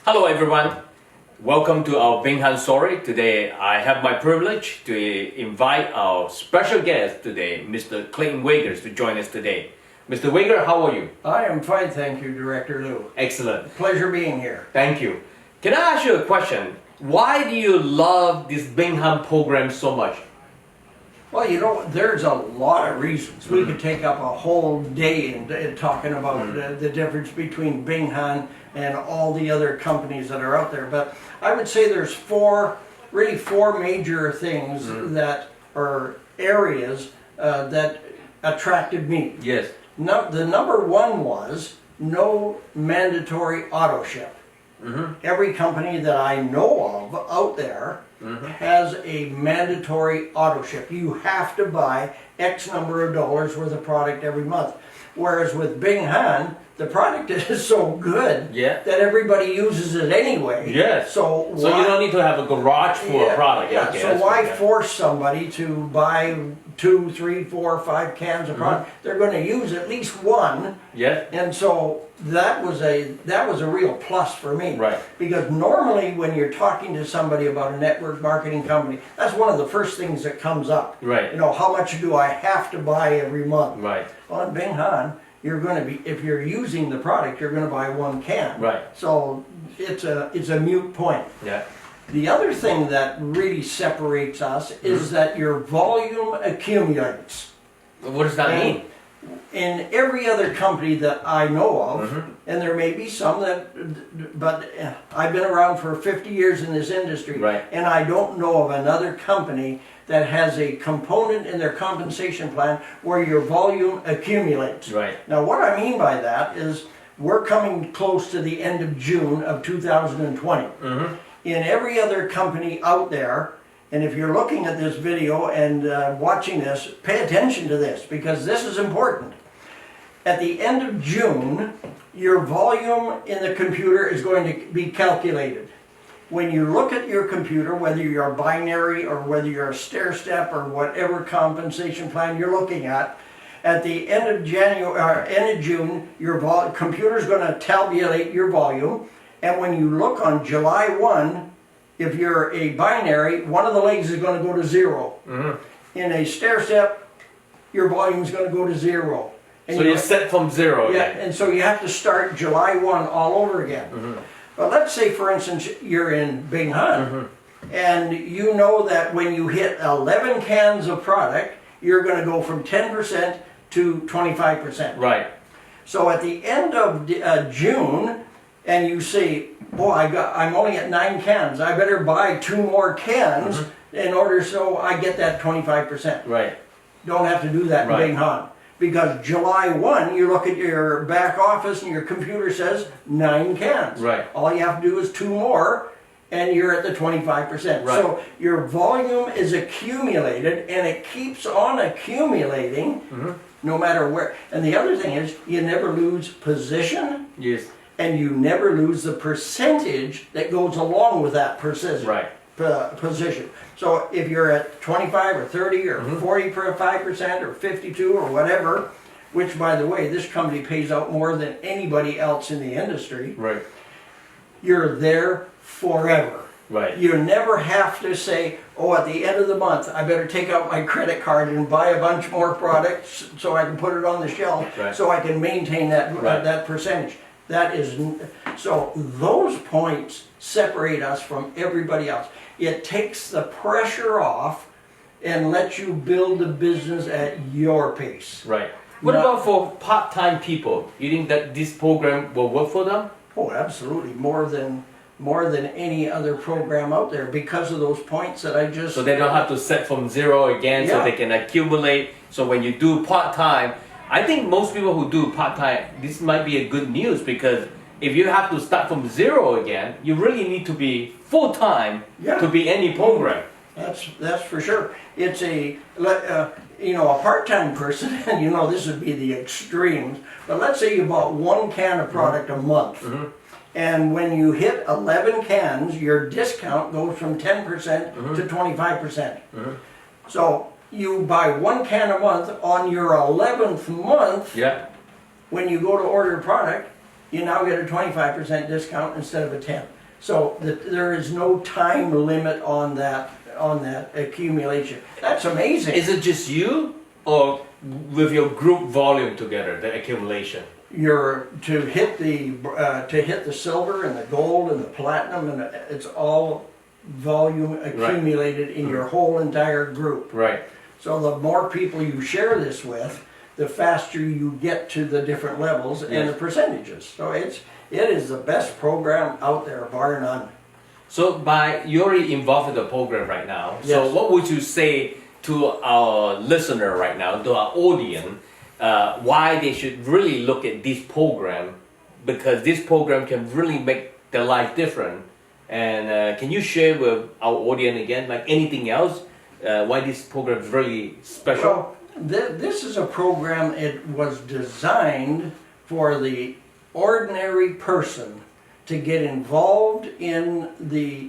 Hello everyone, welcome to our炳翰story. Today I have my privilege to invite our special guest today, Mr. Clayton Wagers, to join us today. Mr. Wager, how are you? I am fine, thank you, Director Lou. Excellent. Pleasure being here. Thank you. Can I ask you a question? Why do you love this炳翰program so much? Well, you know, there's a lot of reasons. We could take up a whole day in talking about the difference between炳翰and all the other companies that are out there. But I would say there's four major things that are areas that attracted me. Yes. The number one was no mandatory auto ship. Every company that I know of out there has a mandatory auto ship. You have to buy X number of dollars worth of product every month. Whereas with炳翰, the product is so good that everybody uses it anyway. Yes. So you don't need to have a garage for a product. Yeah. Okay, so why force somebody to buy 2, 3, 4, 5 cans of product? They're going to use at least one. Yeah. And so that was a real plus for me. Right. Because normally when you're talking to somebody about a network marketing company, that's one of the first things that comes up. Right. You know, how much do I have to buy every month? Right. Well, in炳翰, you're going to be, if you're using the product, you're going to buy one can. Right. So it's a moot point. Yeah. The other thing that really separates us is that your volume accumulates. What does that mean? In every other company that I know of, and there may be some that, but I've been around for 50 years in this industry, and I don't know of another company that has a component in their compensation plan where your volume accumulates. Right. Now what I mean by that is we're coming close to the end of June of 2020. In every other company out there, and if you're looking at this video and watching this, pay attention to this because this is important. At the end of June, your volume in the computer is going to be calculated. When you look at your computer, whether you're a binary or whether you're a stair-step or whatever compensation plan you're looking at the end of June, your computer is going to tabulate your volume. And when you look on July 1, if you're a binary, one of the legs is going to go to 0. In a stair-step, your volume is going to go to 0. And so you're set from 0 Yeah, again. and so you have to start July 1 all over again. But let's say, for instance, you're in炳翰, and you know that when you hit 11 cans of product, you're going to go from 10% to 25%. Right. So at the end of June, and you say, "Oh, I'm only at 9 cans. I better buy 2 more cans in order so I get that 25%." Right. Don't have to do that in炳翰. Because July 1, you look at your back office and your computer says 9 cans. Right. All you have to do is 2 more and you're at the 25%. Right. So your volume is accumulated and it keeps on accumulating no matter where. And the other thing is you never lose position. Yes. And you never lose the percentage that goes along with that position. So if you're at 25 or 30 or 45% or 52 or whatever, which by the way, this company pays out more than anybody else in the industry, you're there forever. Right. You never have to say, "Oh, at the end of the month, I better take out my credit card and buy a bunch more products so I can put it on the shelf so I can maintain that percentage." That is, so those points separate us from everybody else. It takes the pressure off and lets you build the business at your pace. Right. What about for part-time people? You think that this program will work for them? Oh, absolutely. More than any other program out there because of those points that I just... So they don't have to set from 0 again so they can accumulate. So when you do part-time, I think most people who do part-time, this might be a good news because if you have to start from 0 again, you really need to be full-time to be any program. That's for sure. It's a part-time person, and this would be the extremes, but let's say you bought 1 can of product a month. And when you hit 11 cans, your discount goes from 10% to 25%. So you buy 1 can a month on your 11th month. When you go to order a product, you now get a 25% discount instead of a 10. So there is no time limit on that accumulation. That's amazing. Is it just you, or with your group volume together, the accumulation? You're to hit the silver and the gold and the platinum, and it's all volume accumulated in your whole entire group. Right. So the more people you share this with, the faster you get to the different levels and the percentages. So it is the best program out there, bar none. So you're already involved in the program right now. Yes. So what would you say to our listener right now, to our audience, why they should really look at this program? Because this program can really make their life different. And can you share with our audience again, like anything else, why this program is really special? Well, this is a program, it was designed for the ordinary person to get involved in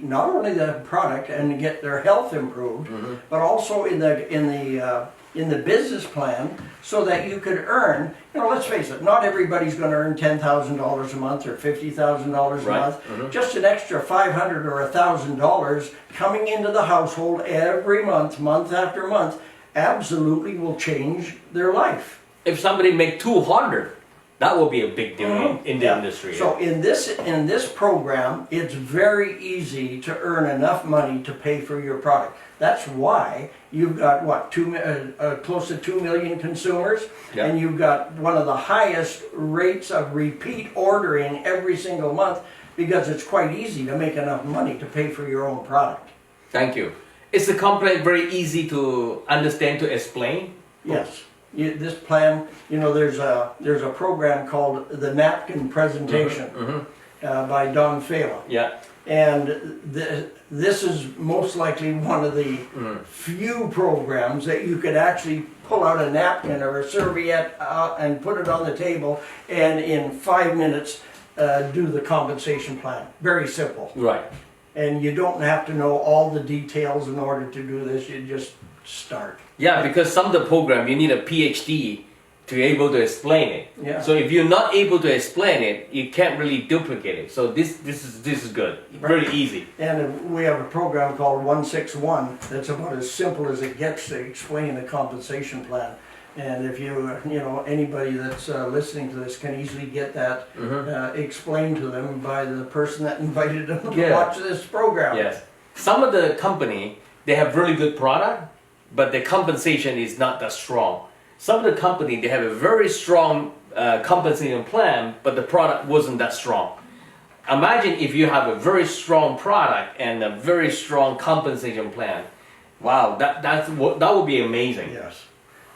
not only the product and get their health improved, but also in the business plan, so that you could earn, let's face it, not everybody's going to earn $10,000 a month or $50,000 a month. Just an extra $500 or $1,000 coming into the household every month, month after month, absolutely will change their life. If somebody make 200, that will be a big deal in the industry. So in this program, it's very easy to earn enough money to pay for your product. That's why you've got close to 2 million consumers, and you've got one of the highest rates of repeat ordering every single month, because it's quite easy to make enough money to pay for your own product. Thank you. Is the company very easy to understand, to explain? Yes. This plan, there's a program called the Napkin Presentation by Don Fela. Yeah. And this is most likely one of the few programs that you could actually pull out a napkin or a serviette and put it on the table, and in 5 minutes do the compensation plan. Very simple. Right. And you don't have to know all the details in order to do this. You just start. Yeah, because some of the program you need a PhD to be able to explain it. Yeah. So if you're not able to explain it, you can't really duplicate it. So this is good. Really easy. And we have a program called 161 that's about as simple as it gets to explain the compensation plan. And if anybody that's listening to this can easily get that explained to them by the person that invited them to watch this program. Yes. Some of the company, they have really good product, but the compensation is not that strong. Some of the company, they have a very strong compensation plan, but the product wasn't that strong. Imagine if you have a very strong product and a very strong compensation plan. Wow, that would be amazing. Yes.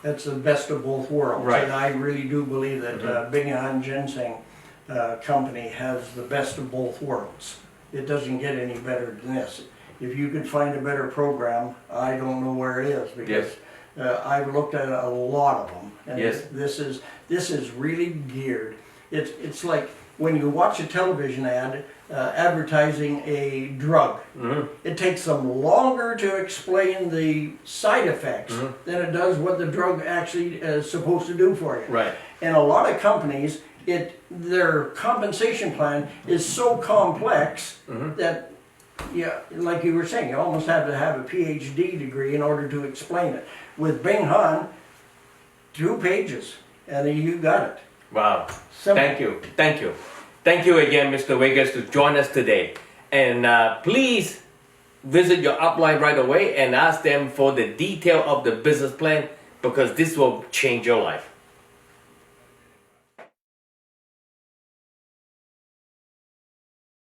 That's the best of both worlds. Right. And I really do believe that炳翰Ginseng company has the best of both worlds. It doesn't get any better than this. If you could find a better program, I don't know where it is, because I've looked at a lot of them, and this is really geared. It's like when you watch a television ad advertising a drug. It takes them longer to explain the side effects than it does what the drug actually is supposed to do for you. Right. And a lot of companies, their compensation plan is so complex that, like you were saying, you almost have to have a PhD degree in order to explain it. With炳翰, 2 pages, and you got it. Wow. Simple. Thank you. Thank you. Thank you again, Mr. Vegas, to join us today. And please visit your upline right away and ask them for the detail of the business plan, because this will change your life.